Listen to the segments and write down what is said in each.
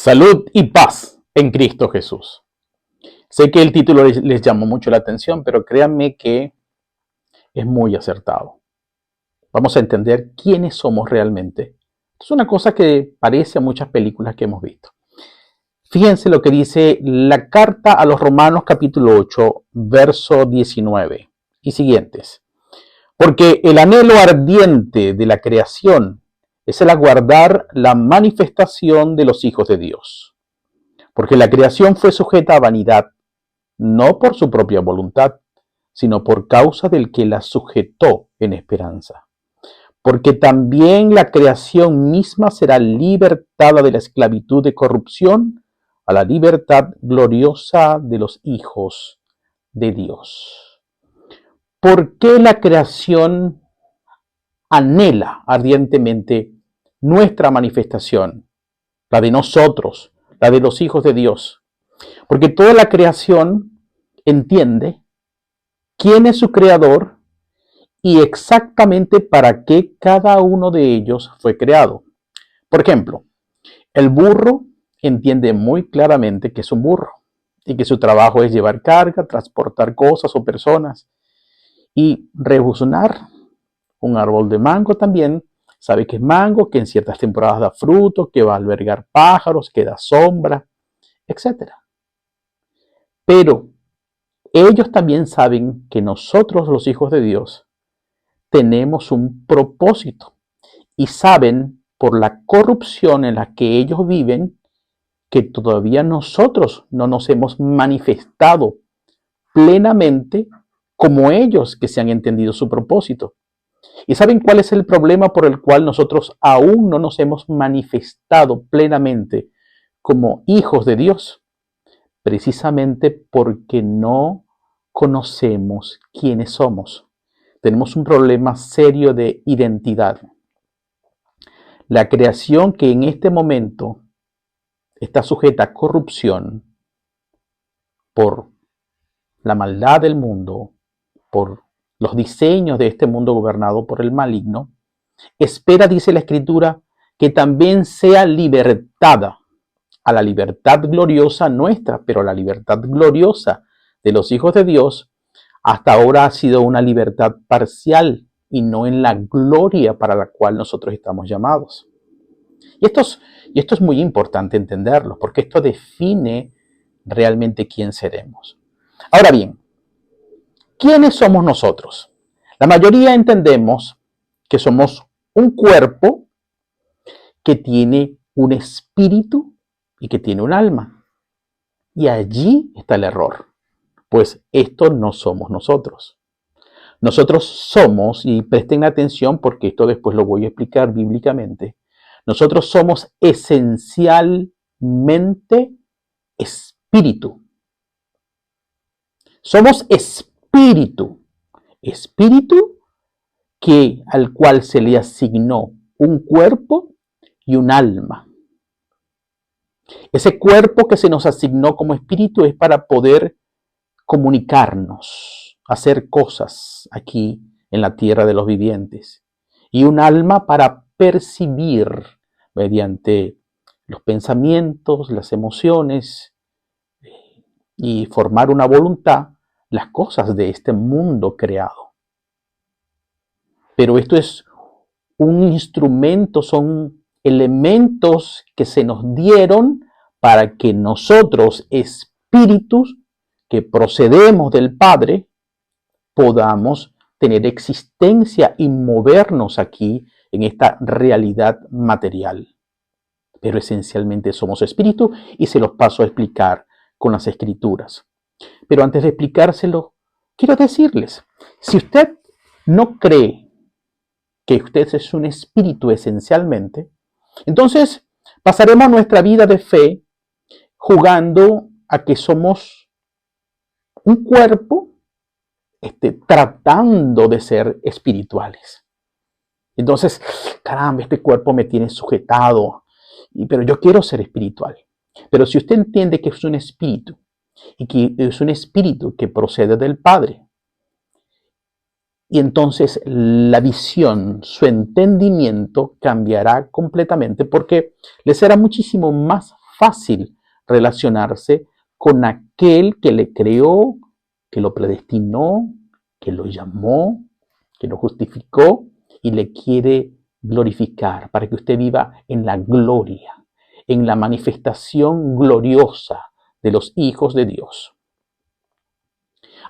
Salud y paz en Cristo Jesús. Sé que el título les llamó mucho la atención, pero créanme que es muy acertado. Vamos a entender quiénes somos realmente. Es una cosa que parece a muchas películas que hemos visto. Fíjense lo que dice la carta a los Romanos capítulo 8, verso 19 y siguientes. Porque el anhelo ardiente de la creación es el aguardar la manifestación de los hijos de Dios. Porque la creación fue sujeta a vanidad, no por su propia voluntad, sino por causa del que la sujetó en esperanza. Porque también la creación misma será libertada de la esclavitud de corrupción a la libertad gloriosa de los hijos de Dios. ¿Por qué la creación anhela ardientemente nuestra manifestación? La de nosotros, la de los hijos de Dios. Porque toda la creación entiende quién es su creador y exactamente para qué cada uno de ellos fue creado. Por ejemplo, el burro entiende muy claramente que es un burro y que su trabajo es llevar carga, transportar cosas o personas. Y rebuznar un árbol de mango también sabe que es mango, que en ciertas temporadas da fruto, que va a albergar pájaros, que da sombra, etc. Pero ellos también saben que nosotros, los hijos de Dios, tenemos un propósito y saben por la corrupción en la que ellos viven que todavía nosotros no nos hemos manifestado plenamente como ellos que se han entendido su propósito. ¿Y saben cuál es el problema por el cual nosotros aún no nos hemos manifestado plenamente como hijos de Dios? Precisamente porque no conocemos quiénes somos. Tenemos un problema serio de identidad. La creación que en este momento está sujeta a corrupción por la maldad del mundo, por los diseños de este mundo gobernado por el maligno, espera, dice la Escritura, que también sea libertada a la libertad gloriosa nuestra, pero la libertad gloriosa de los hijos de Dios hasta ahora ha sido una libertad parcial y no en la gloria para la cual nosotros estamos llamados. Y esto es muy importante entenderlo, porque esto define realmente quién seremos. Ahora bien, ¿quiénes somos nosotros? La mayoría entendemos que somos un cuerpo que tiene un espíritu y que tiene un alma. Y allí está el error, pues esto no somos nosotros. Nosotros somos, y presten atención porque esto después lo voy a explicar bíblicamente, nosotros somos esencialmente espíritu. Somos espíritu. Espíritu al cual se le asignó un cuerpo y un alma. Ese cuerpo que se nos asignó como espíritu es para poder comunicarnos, hacer cosas aquí en la tierra de los vivientes. Y un alma para percibir mediante los pensamientos, las emociones y formar una voluntad las cosas de este mundo creado. Pero esto es un instrumento, son elementos que se nos dieron para que nosotros, espíritus que procedemos del Padre, podamos tener existencia y movernos aquí en esta realidad material. Pero esencialmente somos espíritu y se los paso a explicar con las escrituras. Pero antes de explicárselo, quiero decirles, si usted no cree que usted es un espíritu esencialmente, entonces pasaremos nuestra vida de fe jugando a que somos un cuerpo tratando de ser espirituales. Entonces, caramba, este cuerpo me tiene sujetado, pero yo quiero ser espiritual. Pero si usted entiende que es un espíritu y que es un espíritu que procede del Padre, y entonces la visión, su entendimiento cambiará completamente porque le será muchísimo más fácil relacionarse con aquel que le creó, que lo predestinó, que lo llamó, que lo justificó y le quiere glorificar para que usted viva en la gloria, en la manifestación gloriosa de los hijos de Dios.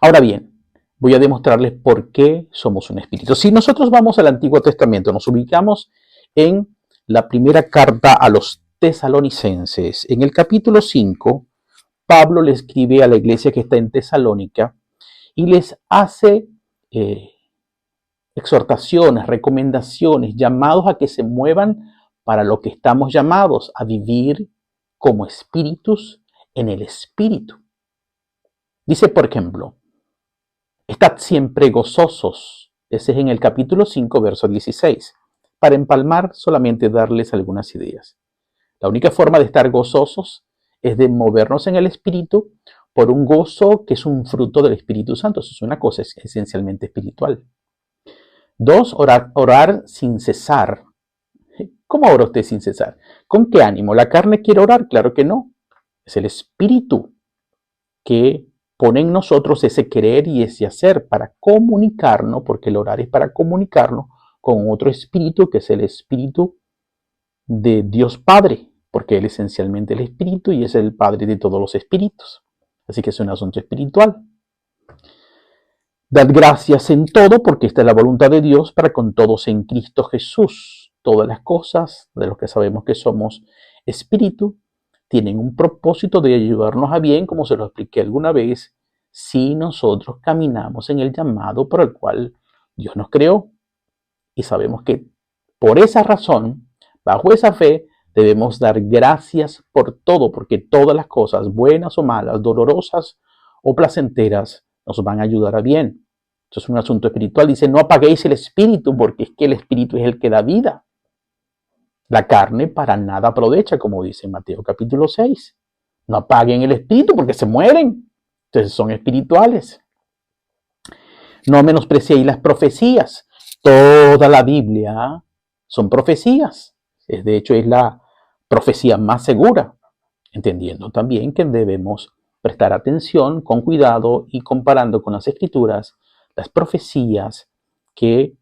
Ahora bien, voy a demostrarles por qué somos un espíritu. Si nosotros vamos al Antiguo Testamento, nos ubicamos en la primera carta a los tesalonicenses. En el capítulo 5, Pablo le escribe a la iglesia que está en Tesalónica y les hace exhortaciones, recomendaciones, llamados a que se muevan para lo que estamos llamados, a vivir como espíritus en el espíritu. Dice, por ejemplo, estad siempre gozosos. Ese es en el capítulo 5, verso 16. Para empalmar, solamente darles algunas ideas. La única forma de estar gozosos es de movernos en el espíritu por un gozo que es un fruto del Espíritu Santo. Eso es una cosa esencialmente espiritual. 2, orar sin cesar. ¿Cómo ora usted sin cesar? ¿Con qué ánimo? ¿La carne quiere orar? Claro que no. Es el espíritu que pone en nosotros ese querer y ese hacer para comunicarnos, porque el orar es para comunicarnos con otro espíritu que es el espíritu de Dios Padre, porque Él es esencialmente el espíritu y es el Padre de todos los espíritus. Así que es un asunto espiritual. Dad gracias en todo, porque esta es la voluntad de Dios para con todos en Cristo Jesús. Todas las cosas de los que sabemos que somos espíritu tienen un propósito de ayudarnos a bien, como se lo expliqué alguna vez, si nosotros caminamos en el llamado por el cual Dios nos creó. Y sabemos que por esa razón, bajo esa fe, debemos dar gracias por todo, porque todas las cosas, buenas o malas, dolorosas o placenteras, nos van a ayudar a bien. Esto es un asunto espiritual. Dice, no apaguéis el espíritu, porque es que el espíritu es el que da vida. La carne para nada aprovecha, como dice Mateo capítulo 6. No apaguen el espíritu porque se mueren. Entonces son espirituales. No menospreciéis las profecías. Toda la Biblia son profecías. De hecho, es la profecía más segura. Entendiendo también que debemos prestar atención con cuidado y comparando con las escrituras las profecías que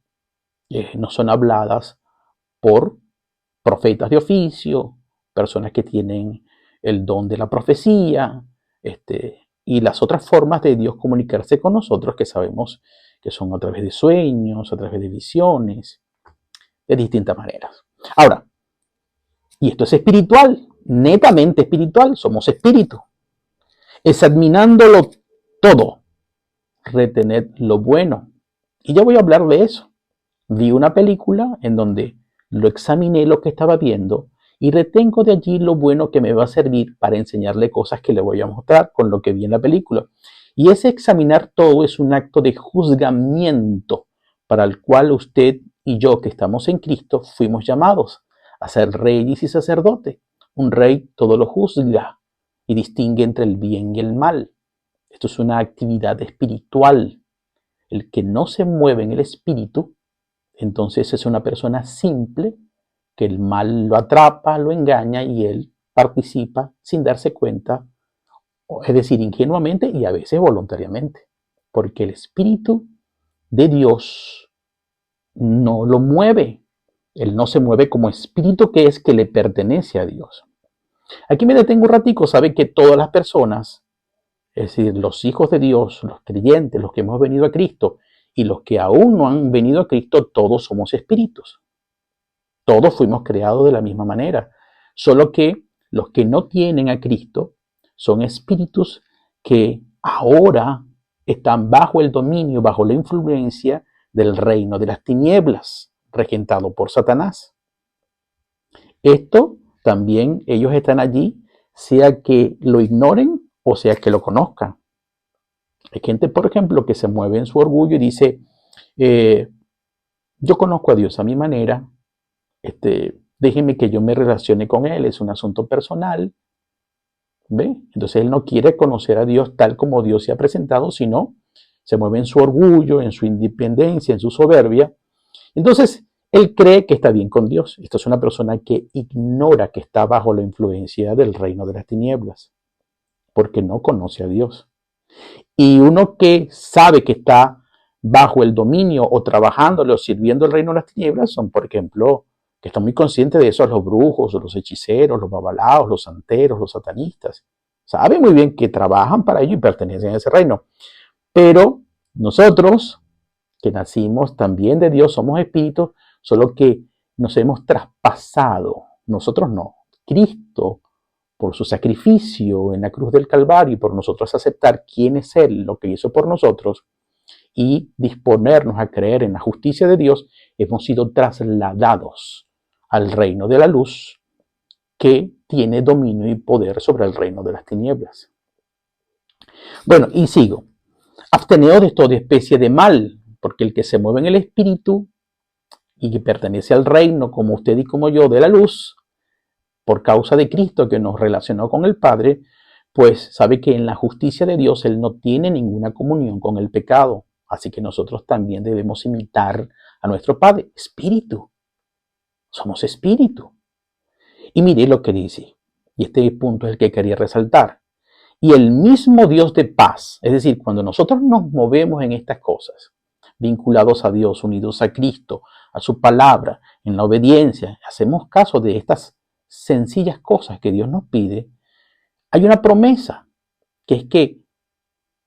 no son habladas por profetas de oficio, personas que tienen el don de la profecía, y las otras formas de Dios comunicarse con nosotros que sabemos que son a través de sueños, a través de visiones, de distintas maneras. Ahora, y esto es espiritual, netamente espiritual, somos espíritu. Examinándolo todo, retened lo bueno. Y yo voy a hablar de eso. Vi una película en donde lo examiné lo que estaba viendo y retengo de allí lo bueno que me va a servir para enseñarle cosas que le voy a mostrar con lo que vi en la película. Y ese examinar todo es un acto de juzgamiento para el cual usted y yo que estamos en Cristo fuimos llamados a ser reyes y sacerdotes. Un rey todo lo juzga y distingue entre el bien y el mal. Esto es una actividad espiritual. El que no se mueve en el espíritu, entonces es una persona simple, que el mal lo atrapa, lo engaña y él participa sin darse cuenta, es decir, ingenuamente y a veces voluntariamente, porque el Espíritu de Dios no lo mueve. Él no se mueve como espíritu que es que le pertenece a Dios. Aquí me detengo un ratico, sabe que todas las personas, es decir, los hijos de Dios, los creyentes, los que hemos venido a Cristo y los que aún no han venido a Cristo, todos somos espíritus. Todos fuimos creados de la misma manera, solo que los que no tienen a Cristo son espíritus que ahora están bajo el dominio, bajo la influencia del reino de las tinieblas, regentado por Satanás. Esto también ellos están allí, sea que lo ignoren o sea que lo conozcan. Hay gente, por ejemplo, que se mueve en su orgullo y dice, yo conozco a Dios a mi manera, déjenme que yo me relacione con Él, es un asunto personal. ¿Ve? Entonces él no quiere conocer a Dios tal como Dios se ha presentado, sino se mueve en su orgullo, en su independencia, en su soberbia. Entonces, Él cree que está bien con Dios. Esto es una persona que ignora que está bajo la influencia del reino de las tinieblas, porque no conoce a Dios. Y uno que sabe que está bajo el dominio o trabajándole o sirviendo el reino de las tinieblas son, por ejemplo, que están muy conscientes de eso, los brujos, los hechiceros, los babalaos, los santeros, los satanistas. Saben muy bien que trabajan para ello y pertenecen a ese reino. Pero nosotros, que nacimos también de Dios, somos espíritus, solo que nos hemos traspasado. Nosotros no. Cristo, por su sacrificio en la cruz del Calvario y por nosotros aceptar quién es Él, lo que hizo por nosotros, y disponernos a creer en la justicia de Dios, hemos sido trasladados al reino de la luz que tiene dominio y poder sobre el reino de las tinieblas. Bueno, y sigo. Absteneos de toda especie de mal, porque el que se mueve en el espíritu y que pertenece al reino, como usted y como yo, de la luz, por causa de Cristo que nos relacionó con el Padre, pues sabe que en la justicia de Dios Él no tiene ninguna comunión con el pecado. Así que nosotros también debemos imitar a nuestro Padre, espíritu. Somos espíritu. Y mire lo que dice, y este punto es el que quería resaltar. Y el mismo Dios de paz, es decir, cuando nosotros nos movemos en estas cosas, vinculados a Dios, unidos a Cristo, a su palabra, en la obediencia, hacemos caso de estas sencillas cosas que Dios nos pide, hay una promesa, que es que,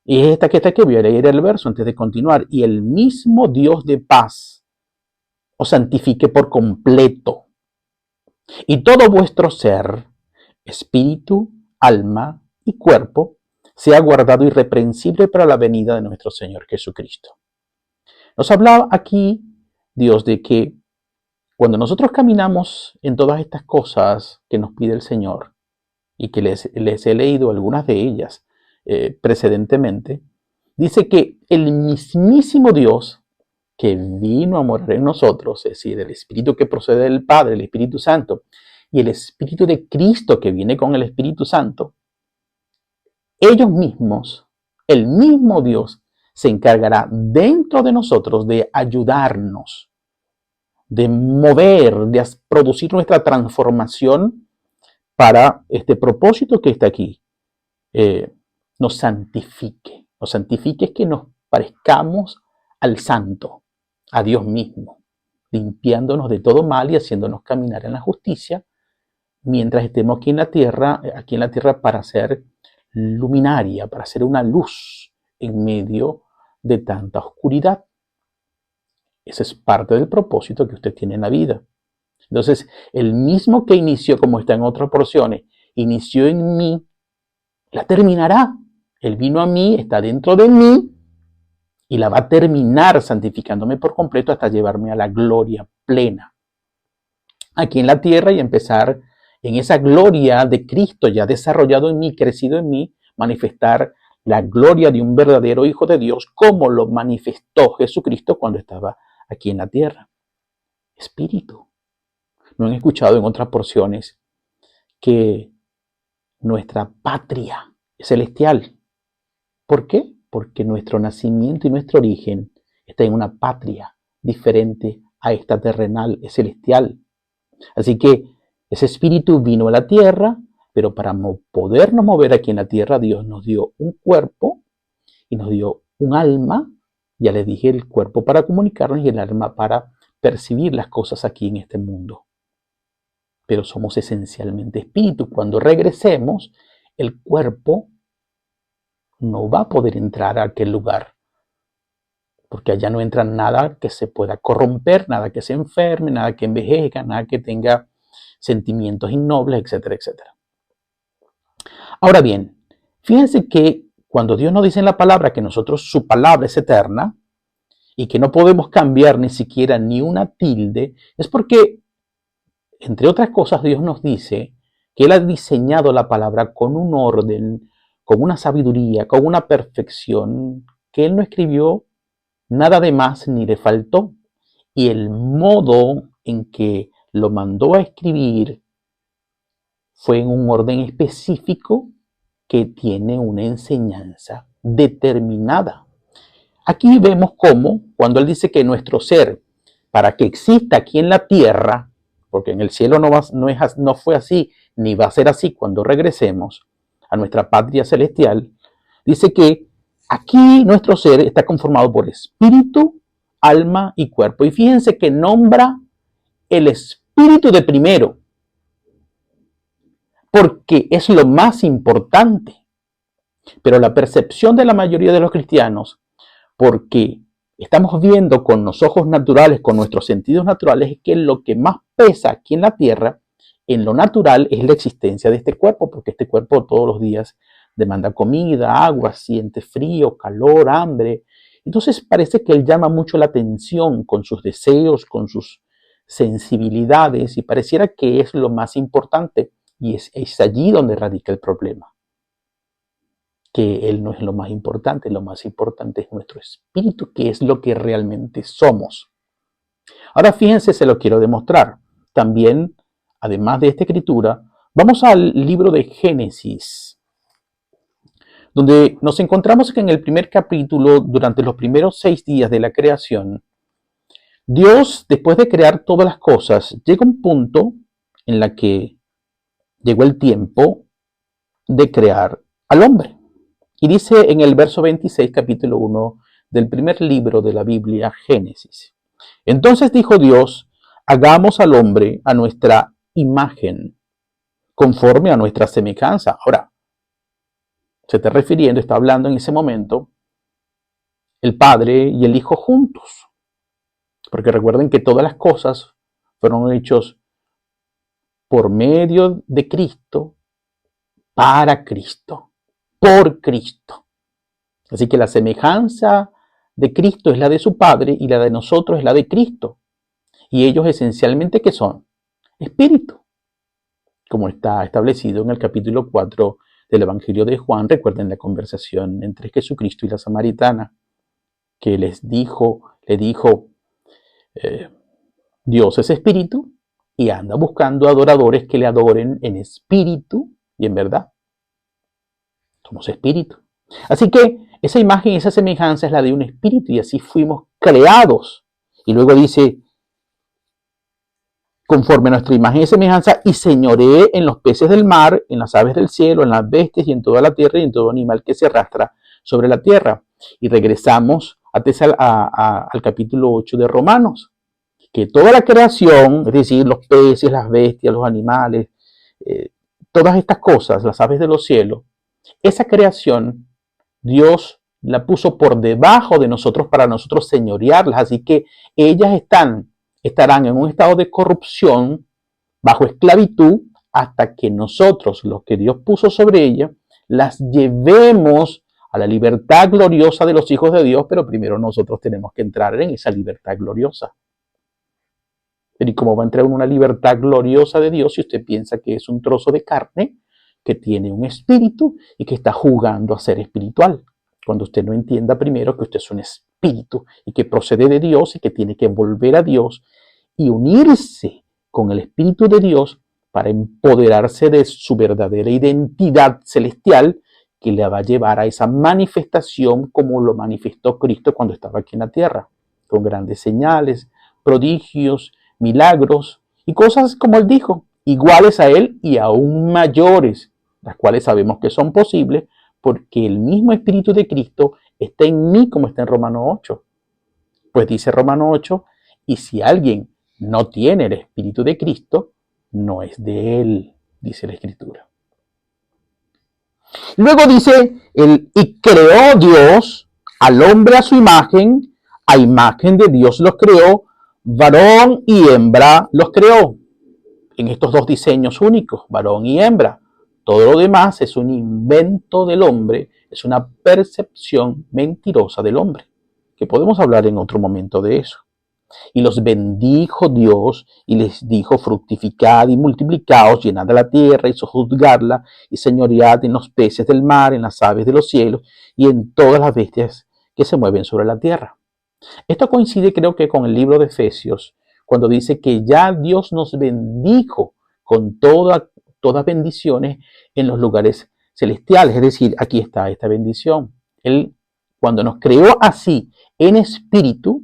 y es esta que voy a leer el verso antes de continuar, y el mismo Dios de paz os santifique por completo, y todo vuestro ser, espíritu, alma y cuerpo, sea guardado irreprensible para la venida de nuestro Señor Jesucristo. Nos habla aquí Dios de que cuando nosotros caminamos en todas estas cosas que nos pide el Señor, y que les he leído algunas de ellas precedentemente, dice que el mismísimo Dios que vino a morar en nosotros, es decir, el Espíritu que procede del Padre, el Espíritu Santo, y el Espíritu de Cristo que viene con el Espíritu Santo, ellos mismos, el mismo Dios, se encargará dentro de nosotros de ayudarnos, de mover, de producir nuestra transformación para este propósito que está aquí. Nos santifique. Nos santifique es que nos parezcamos al santo, a Dios mismo, limpiándonos de todo mal y haciéndonos caminar en la justicia, mientras estemos aquí en la tierra para ser luminaria, para ser una luz en medio de tanta oscuridad. Ese es parte del propósito que usted tiene en la vida. Entonces, el mismo que inició, como está en otras porciones, inició en mí, la terminará. Él vino a mí, está dentro de mí y la va a terminar santificándome por completo hasta llevarme a la gloria plena aquí en la tierra y empezar en esa gloria de Cristo ya desarrollado en mí, crecido en mí, manifestar la gloria de un verdadero Hijo de Dios como lo manifestó Jesucristo cuando estaba aquí en la tierra. Espíritu. ¿No han escuchado en otras porciones que nuestra patria es celestial? ¿Por qué? Porque nuestro nacimiento y nuestro origen está en una patria diferente a esta terrenal, es celestial. Así que ese espíritu vino a la tierra, pero para podernos mover aquí en la tierra, Dios nos dio un cuerpo y nos dio un alma. Ya les dije, el cuerpo para comunicarnos y el alma para percibir las cosas aquí en este mundo. Pero somos esencialmente espíritu. Cuando regresemos, el cuerpo no va a poder entrar a aquel lugar, porque allá no entra nada que se pueda corromper, nada que se enferme, nada que envejezca, nada que tenga sentimientos innobles, etcétera, etcétera. Ahora bien, fíjense que cuando Dios nos dice en la palabra que nosotros, su palabra es eterna y que no podemos cambiar ni siquiera ni una tilde, es porque, entre otras cosas, Dios nos dice que Él ha diseñado la palabra con un orden, con una sabiduría, con una perfección, que Él no escribió nada de más ni le faltó. Y el modo en que lo mandó a escribir fue en un orden específico que tiene una enseñanza determinada. Aquí vemos cómo, cuando Él dice que nuestro ser para que exista aquí en la tierra, porque en el cielo no fue así, ni va a ser así cuando regresemos a nuestra patria celestial, dice que aquí nuestro ser está conformado por espíritu, alma y cuerpo. Y fíjense que nombra el espíritu de primero, porque es lo más importante. Pero la percepción de la mayoría de los cristianos, porque estamos viendo con los ojos naturales, con nuestros sentidos naturales, es que lo que más pesa aquí en la tierra, en lo natural, es la existencia de este cuerpo, porque este cuerpo todos los días demanda comida, agua, siente frío, calor, hambre. Entonces parece que él llama mucho la atención con sus deseos, con sus sensibilidades, y pareciera que es lo más importante, y es allí donde radica el problema. Que Él no es lo más importante es nuestro espíritu, que es lo que realmente somos. Ahora fíjense, se lo quiero demostrar. También, además de esta escritura, vamos al libro de Génesis, donde nos encontramos que en el primer capítulo, durante los primeros 6 días de la creación, Dios, después de crear todas las cosas, llega a un punto en la que llegó el tiempo de crear al hombre. Y dice en el verso 26, capítulo 1 del primer libro de la Biblia, Génesis. Entonces dijo Dios, hagamos al hombre a nuestra imagen, conforme a nuestra semejanza. Ahora, se está refiriendo, está hablando en ese momento el Padre y el Hijo juntos. Porque recuerden que todas las cosas fueron hechas por medio de Cristo, para Cristo, por Cristo. Así que la semejanza de Cristo es la de su Padre y la de nosotros es la de Cristo. Y ellos esencialmente, ¿qué son? Espíritu. Como está establecido en el capítulo 4 del Evangelio de Juan. Recuerden la conversación entre Jesucristo y la samaritana, que le dijo, Dios es espíritu y anda buscando adoradores que le adoren en espíritu y en verdad. Somos espíritu. Así que esa imagen, esa semejanza es la de un espíritu y así fuimos creados. Y luego dice, conforme a nuestra imagen y semejanza, y señoreé en los peces del mar, en las aves del cielo, en las bestias y en toda la tierra y en todo animal que se arrastra sobre la tierra. Y regresamos al capítulo 8 de Romanos, que toda la creación, es decir, los peces, las bestias, los animales, todas estas cosas, las aves de los cielos, esa creación Dios la puso por debajo de nosotros para nosotros señorearlas, así que ellas estarán en un estado de corrupción, bajo esclavitud, hasta que nosotros, los que Dios puso sobre ellas, las llevemos a la libertad gloriosa de los hijos de Dios, pero primero nosotros tenemos que entrar en esa libertad gloriosa. ¿Y cómo va a entrar en una libertad gloriosa de Dios si usted piensa que es un trozo de carne que tiene un espíritu y que está jugando a ser espiritual? Cuando usted no entienda primero que usted es un espíritu y que procede de Dios y que tiene que volver a Dios y unirse con el Espíritu de Dios para empoderarse de su verdadera identidad celestial que le va a llevar a esa manifestación como lo manifestó Cristo cuando estaba aquí en la tierra, con grandes señales, prodigios, milagros y cosas como él dijo, iguales a él y aún mayores, las cuales sabemos que son posibles porque el mismo Espíritu de Cristo está en mí, como está en Romano 8. Pues dice Romano 8, y si alguien no tiene el Espíritu de Cristo, no es de él, dice la Escritura. Luego dice, y creó Dios al hombre a su imagen, a imagen de Dios los creó, varón y hembra los creó. En estos dos diseños únicos, varón y hembra. Todo lo demás es un invento del hombre, es una percepción mentirosa del hombre, que podemos hablar en otro momento de eso. Y los bendijo Dios y les dijo, fructificad y multiplicaos, llenad la tierra y sojuzgadla y señoread en los peces del mar, en las aves de los cielos y en todas las bestias que se mueven sobre la tierra. Esto coincide, creo que, con el libro de Efesios, cuando dice que ya Dios nos bendijo con todas bendiciones en los lugares celestiales. Es decir, aquí está esta bendición. Él, cuando nos creó así en espíritu,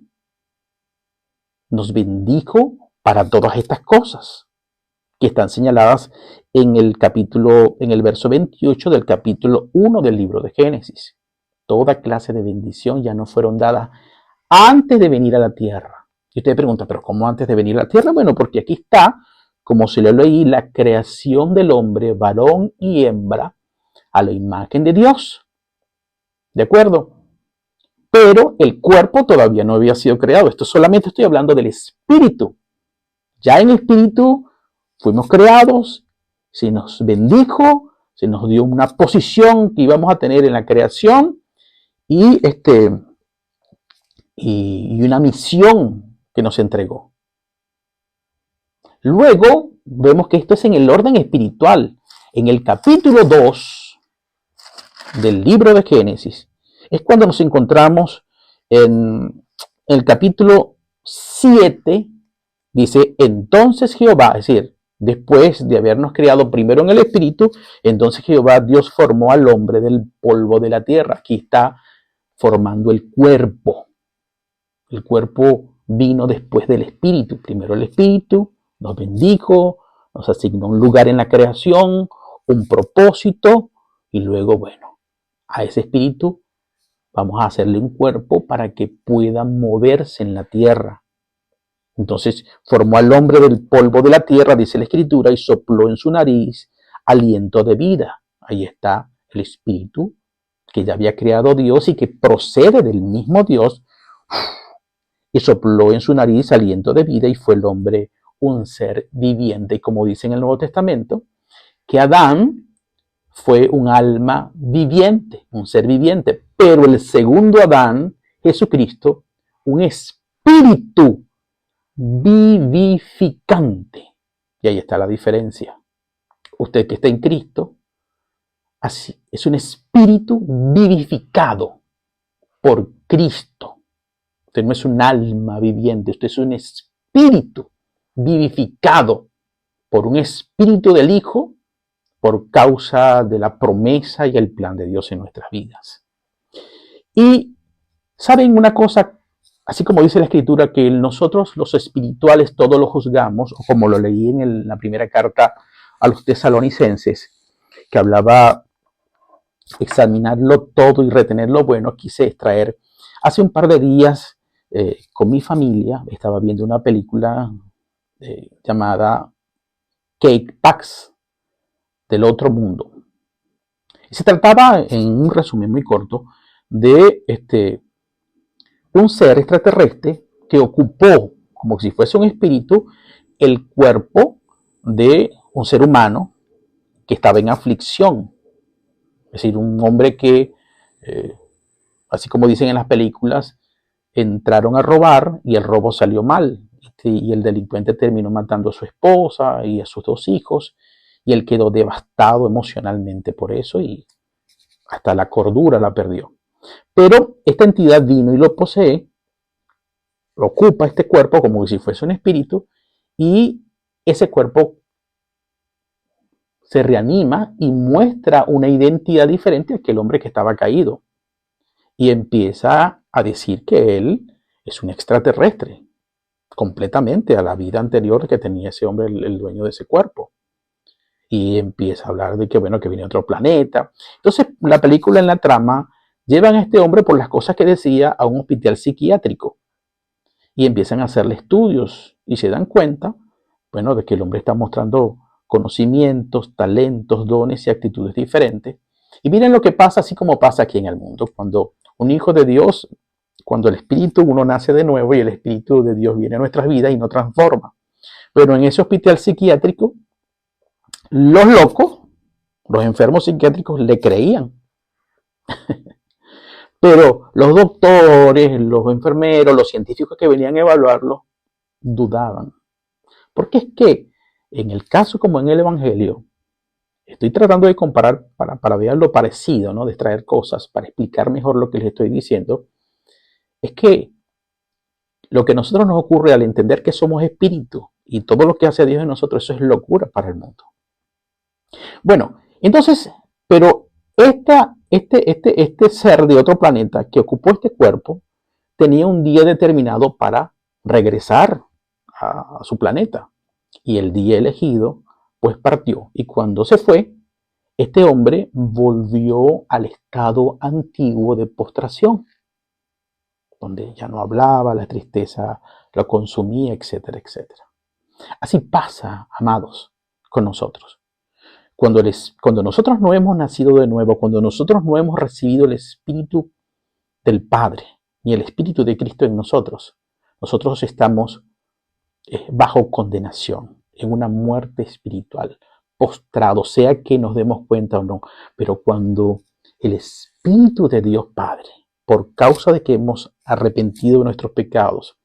nos bendijo para todas estas cosas que están señaladas en el verso 28 del capítulo 1 del libro de Génesis. Toda clase de bendición ya nos fueron dadas antes de venir a la tierra. Y usted pregunta, ¿pero cómo antes de venir a la tierra? Bueno, porque aquí está, como se lo leí, la creación del hombre, varón y hembra, a la imagen de Dios. ¿De acuerdo? Pero el cuerpo todavía no había sido creado. Esto solamente estoy hablando del espíritu. Ya en el espíritu fuimos creados, se nos bendijo, se nos dio una posición que íbamos a tener en la creación y una misión que nos entregó. Luego vemos que esto es en el orden espiritual. En el capítulo 2 del libro de Génesis es cuando nos encontramos en el capítulo 7. Dice, entonces Jehová, es decir, después de habernos creado primero en el espíritu, entonces Jehová Dios formó al hombre del polvo de la tierra. Aquí está formando el cuerpo. El cuerpo vino después del espíritu. Primero el espíritu nos bendijo, nos asignó un lugar en la creación, un propósito, y luego, bueno, a ese espíritu vamos a hacerle un cuerpo para que pueda moverse en la tierra. Entonces formó al hombre del polvo de la tierra, dice la Escritura, y sopló en su nariz aliento de vida. Ahí está el espíritu que ya había creado Dios y que procede del mismo Dios. Y sopló en su nariz aliento de vida y fue el hombre un ser viviente. Y como dice en el Nuevo Testamento, que Adán fue un alma viviente, un ser viviente. Pero el segundo Adán, Jesucristo, un espíritu vivificante. Y ahí está la diferencia. Usted que está en Cristo, así, es un espíritu vivificado por Cristo. Usted no es un alma viviente, usted es un espíritu vivificado por un espíritu del Hijo por causa de la promesa y el plan de Dios en nuestras vidas. Y ¿saben una cosa? Así como dice la Escritura que nosotros los espirituales todo lo juzgamos, o como lo leí en la primera carta a los tesalonicenses, que hablaba examinarlo todo y retener lo bueno, quise extraer. Hace un par de días con mi familia estaba viendo una película llamada Cake Pax del otro mundo. Y se trataba, en un resumen muy corto, de un ser extraterrestre que ocupó, como si fuese un espíritu, el cuerpo de un ser humano que estaba en aflicción. Es decir, un hombre que, así como dicen en las películas, entraron a robar y el robo salió mal. Y el delincuente terminó matando a su esposa y a sus 2 hijos. Y él quedó devastado emocionalmente por eso y hasta la cordura la perdió. Pero esta entidad vino y lo posee, ocupa este cuerpo como si fuese un espíritu, y ese cuerpo se reanima y muestra una identidad diferente a aquel hombre que estaba caído. Y empieza a decir que él es un extraterrestre, completamente a la vida anterior que tenía ese hombre, el dueño de ese cuerpo. Y empieza a hablar de que, bueno, que viene otro planeta. Entonces, la película en la trama llevan a este hombre por las cosas que decía a un hospital psiquiátrico y empiezan a hacerle estudios y se dan cuenta, bueno, de que el hombre está mostrando conocimientos, talentos, dones y actitudes diferentes. Y miren lo que pasa, así como pasa aquí en el mundo, cuando un hijo de Dios, cuando el espíritu, uno nace de nuevo y el espíritu de Dios viene a nuestras vidas y nos transforma. Pero en ese hospital psiquiátrico, los locos, los enfermos psiquiátricos le creían. Pero los doctores, los enfermeros, los científicos que venían a evaluarlo, dudaban. Porque es que en el caso como en el Evangelio, estoy tratando de comparar para ver lo parecido, ¿no? De extraer cosas, para explicar mejor lo que les estoy diciendo, es que lo que a nosotros nos ocurre al entender que somos espíritu y todo lo que hace Dios en nosotros, eso es locura para el mundo. Bueno, entonces, pero este ser de otro planeta que ocupó este cuerpo tenía un día determinado para regresar a su planeta. Y el día elegido, pues partió. Y cuando se fue, este hombre volvió al estado antiguo de postración, donde ya no hablaba, la tristeza lo consumía, etcétera, etcétera. Así pasa, amados, con nosotros. Cuando nosotros no hemos nacido de nuevo, cuando nosotros no hemos recibido el Espíritu del Padre, ni el Espíritu de Cristo en nosotros estamos bajo condenación, en una muerte espiritual, postrado, sea que nos demos cuenta o no. Pero cuando el Espíritu de Dios Padre, por causa de que hemos arrepentido de nuestros pecados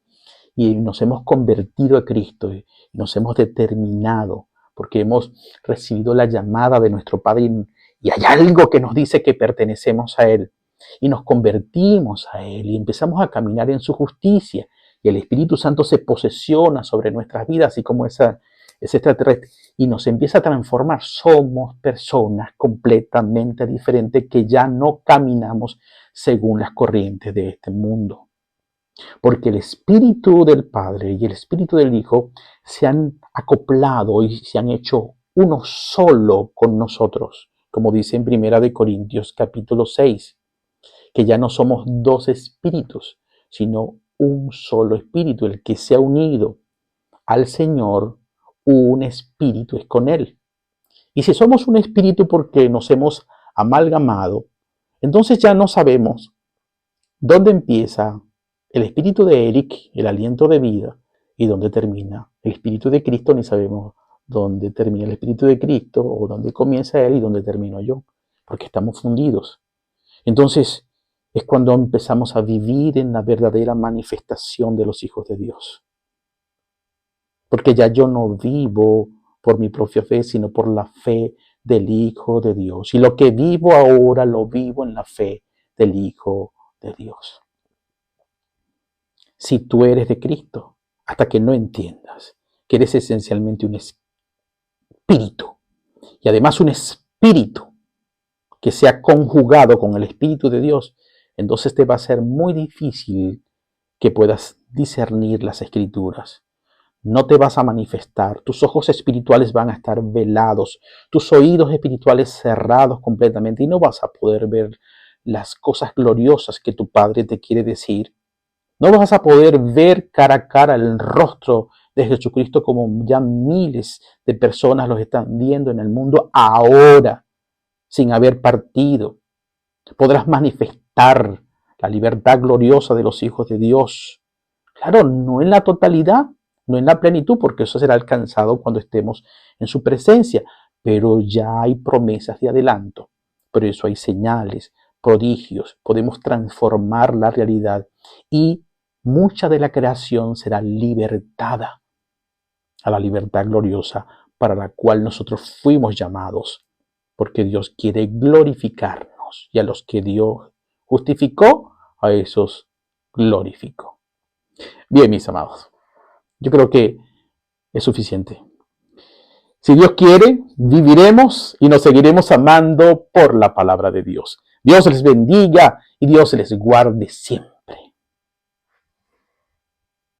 y nos hemos convertido a Cristo y nos hemos determinado, porque hemos recibido la llamada de nuestro Padre y hay algo que nos dice que pertenecemos a Él, y nos convertimos a Él y empezamos a caminar en su justicia, y el Espíritu Santo se posesiona sobre nuestras vidas, así como ese extraterrestre, y nos empieza a transformar. Somos personas completamente diferentes que ya no caminamos según las corrientes de este mundo. Porque el Espíritu del Padre y el Espíritu del Hijo se han acoplado y se han hecho uno solo con nosotros, como dice en 1 Corintios capítulo 6, que ya no somos dos espíritus, sino un solo espíritu. El que se ha unido al Señor, un espíritu es con Él. Y si somos un espíritu porque nos hemos amalgamado, entonces ya no sabemos dónde empieza el espíritu de Eric, el aliento de vida, y dónde termina el espíritu de Cristo. Ni sabemos dónde termina el espíritu de Cristo, o dónde comienza Él y dónde termino yo, porque estamos fundidos. Entonces es cuando empezamos a vivir en la verdadera manifestación de los hijos de Dios. Porque ya yo no vivo por mi propia fe, sino por la fe del Hijo de Dios. Y lo que vivo ahora lo vivo en la fe del Hijo de Dios. Si tú eres de Cristo, hasta que no entiendas que eres esencialmente un espíritu, y además un espíritu que sea conjugado con el Espíritu de Dios, entonces te va a ser muy difícil que puedas discernir las Escrituras. No te vas a manifestar, tus ojos espirituales van a estar velados, tus oídos espirituales cerrados completamente, y no vas a poder ver las cosas gloriosas que tu Padre te quiere decir. No vas a poder ver cara a cara el rostro de Jesucristo como ya miles de personas los están viendo en el mundo ahora, sin haber partido. Podrás manifestar la libertad gloriosa de los hijos de Dios. Claro, no en la totalidad, no en la plenitud, porque eso será alcanzado cuando estemos en su presencia, pero ya hay promesas de adelanto. Por eso hay señales, prodigios, podemos transformar la realidad y mucha de la creación será libertada a la libertad gloriosa para la cual nosotros fuimos llamados, porque Dios quiere glorificarnos, y a los que Dios justificó, a esos glorificó. Bien, mis amados, yo creo que es suficiente. Si Dios quiere, viviremos y nos seguiremos amando por la palabra de Dios. Dios les bendiga y Dios les guarde siempre.